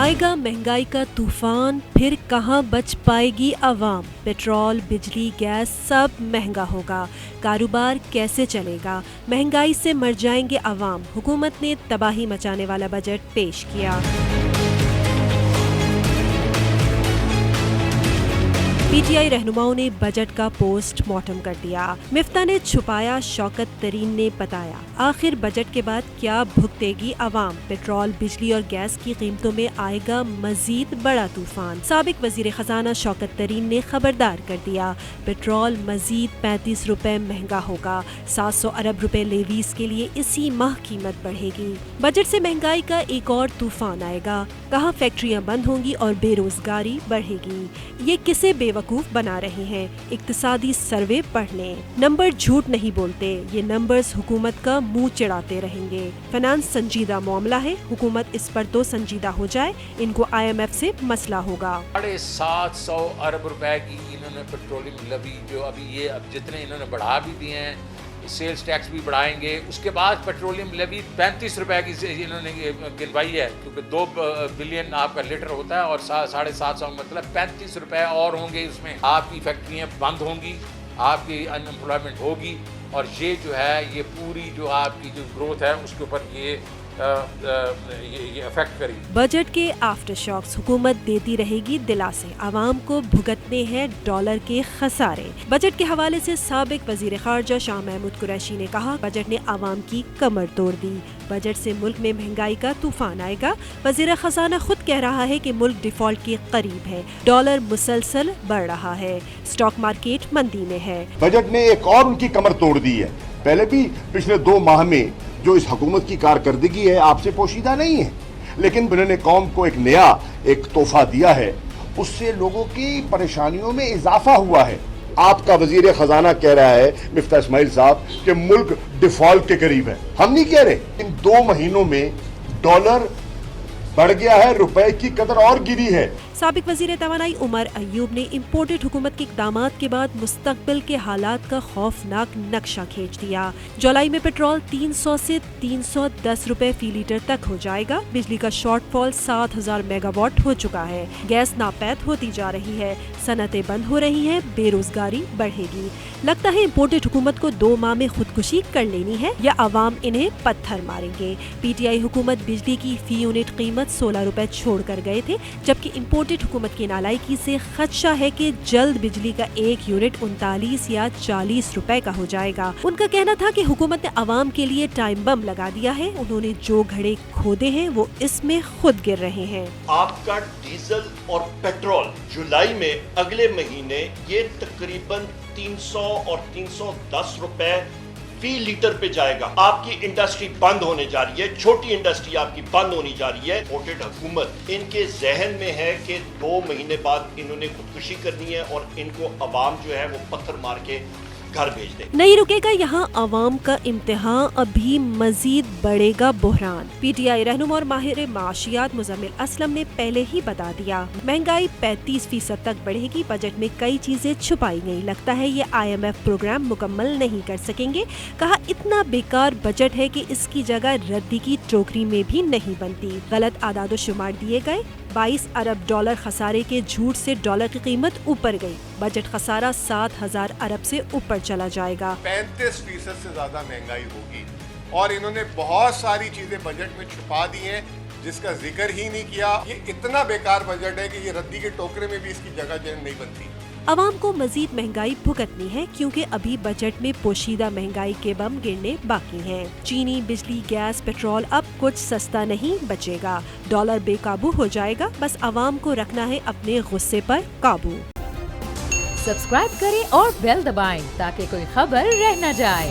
आएगा महंगाई का तूफान, फिर कहां बच पाएगी आवाम। पेट्रोल, बिजली, गैस सब महंगा होगा। कारोबार कैसे चलेगा? महंगाई से मर जाएंगे आवाम। हुकूमत ने तबाही मचाने वाला बजट पेश किया। पीटीआई रहनुमाओं ने बजट का पोस्ट मार्टम कर दिया। मिफ्ता ने छुपाया, शौकत तरीन ने बताया। आखिर बजट के बाद क्या भुगतेगी आवाम? पेट्रोल, बिजली और गैस की कीमतों में आएगा मजीद बड़ा तूफान। साबिक वजीर खजाना शौकत तरीन ने खबरदार कर दिया, पेट्रोल मजीद 35 रुपए महंगा होगा। 700 अरब रुपए लेवीज के लिए इसी माह कीमत बढ़ेगी। बजट से महंगाई का एक और तूफान आएगा। कहा फैक्ट्रियां बंद होंगी और बेरोजगारी बढ़ेगी। ये किसे बेवकूफ बना रहे हैं? इक्तिसादी सर्वे पढ़ लें। नंबर झूठ नहीं बोलते, ये नंबर्स हुकूमत का मुंह चिढ़ाते रहेंगे। फाइनेंस संजीदा मामला है, हुकूमत इस पर तो संजीदा हो जाए। इनको IMF से मसला होगा। 750 अरब रुपए की इन्होंने पेट्रोलियम लेवी जो अभी ये अब जितने इन्होंने बढ़ा भी दिए हैं, सेल्स टैक्स भी बढ़ाएंगे। उसके बाद पेट्रोलियम लेवी 35 रुपए की इन्होंने गिनवाई है, क्योंकि 2 बिलियन आपका लीटर होता है और 750 मतलब 35 रुपए और होंगे। उसमें आपकी फैक्ट्रियाँ बंद होंगी, आपकी अनएम्प्लॉयमेंट होगी और ये जो है ये पूरी जो आपकी जो ग्रोथ है उसके ऊपर ये इफेक्ट करेगी। बजट के आफ्टर शॉक्स हुकूमत देती रहेगी दिलासे। आवाम को भुगतने हैं डॉलर के खसारे। बजट के हवाले से साबिक वजीर खारजा शाह महमूद कुरैशी ने कहा, बजट ने आवाम की कमर तोड़ दी। बजट से मुल्क में महंगाई का तूफान आएगा। वजीर खजाना खुद कह रहा है कि मुल्क डिफॉल्ट के करीब है। डॉलर मुसलसल बढ़ रहा है, स्टॉक मार्केट मंदी में है। बजट ने एक और उनकी कमर तोड़ दी है। पहले भी पिछले 2 माह में जो इस हुकूमत की कारकर्दगी है आपसे पोशीदा नहीं है, लेकिन उन्होंने कौम को एक नया तोहफा दिया है। उससे लोगों की परेशानियों में इजाफा हुआ है। आपका वजीर खजाना कह रहा है मिफ्ता इस्माइल साहब कि मुल्क डिफॉल्ट के करीब है। हम नहीं कह रहे। इन 2 महीनों में डॉलर बढ़ गया है, रुपए की कदर और गिरी है। साबिक वजीर तवानाई उमर अयूब ने इम्पोर्टेड हुकूमत के इक़दामात के बाद मुस्तकबिल के हालात का खौफनाक नक्शा खींच दिया। जुलाई में पेट्रोल 300 से 310 रुपए फी लीटर तक हो जाएगा। बिजली का शॉर्टफॉल 7000 मेगावाट हो चुका है। गैस नापैद होती जा रही है। सनतें बंद हो रही हैं। बेरोजगारी बढ़ेगी। लगता है इम्पोर्टेड हुकूमत को 2 माह में खुदकुशी कर लेनी है या आवाम इन्हें पत्थर मारेंगे। PTI हुकूमत बिजली की फी यूनिट कीमत 16 रुपए छोड़ कर गए थे, जबकि इम्पोर्टेड हुकूमत की नालायकी से खदशा है कि जल्द बिजली का 1 यूनिट 39 या 40 रुपए का हो जाएगा। उनका कहना था कि हुकूमत ने आवाम के लिए टाइम बम लगा दिया है। उन्होंने जो घड़े खोदे हैं वो इसमें खुद गिर रहे हैं। आपका डीजल और पेट्रोल जुलाई में अगले महीने ये तकरीबन 300 और 310 रुपए फी लीटर पे जाएगा। आपकी इंडस्ट्री बंद होने जा रही है, छोटी इंडस्ट्री आपकी बंद होनी जा रही है। इम्पोर्टेड हुकूमत इनके जहन में है कि 2 महीने बाद इन्होंने खुदकुशी करनी है और इनको अवाम जो है वो पत्थर मार के घर भेज दे। नहीं रुकेगा यहाँ आवाम का इम्तिहान, अभी मजीद बढ़ेगा बुहरान। PTI रहनुमा और माहिर माशियात मुजम्मिल असलम ने पहले ही बता दिया, महंगाई 35% तक बढ़ेगी। बजट में कई चीजें छुपाई गई। लगता है ये IMF प्रोग्राम मुकम्मल नहीं कर सकेंगे। कहा इतना बेकार बजट है कि इसकी जगह रद्दी की टोकरी में भी नहीं बनती। गलत आदाद शुमार दिए गए। 22 अरब डॉलर खसारे के झूठ से डॉलर की कीमत ऊपर गई। बजट खसारा 7000 अरब से ऊपर चला जाएगा। 35% से ज्यादा महंगाई होगी और इन्होंने बहुत सारी चीजें बजट में छुपा दी हैं जिसका जिक्र ही नहीं किया। ये इतना बेकार बजट है कि ये रद्दी के टोकरे में भी इसकी जगह नहीं बनती। आवाम को मजीद महंगाई भुगतनी है, क्योंकि अभी बजट में पोशीदा महंगाई के बम गिरने बाकी हैं। चीनी, बिजली, गैस, पेट्रोल अब कुछ सस्ता नहीं बचेगा। डॉलर बेकाबू हो जाएगा। बस आवाम को रखना है अपने गुस्से पर काबू। सब्सक्राइब करें और बेल दबाएं ताकि कोई खबर रह न जाए।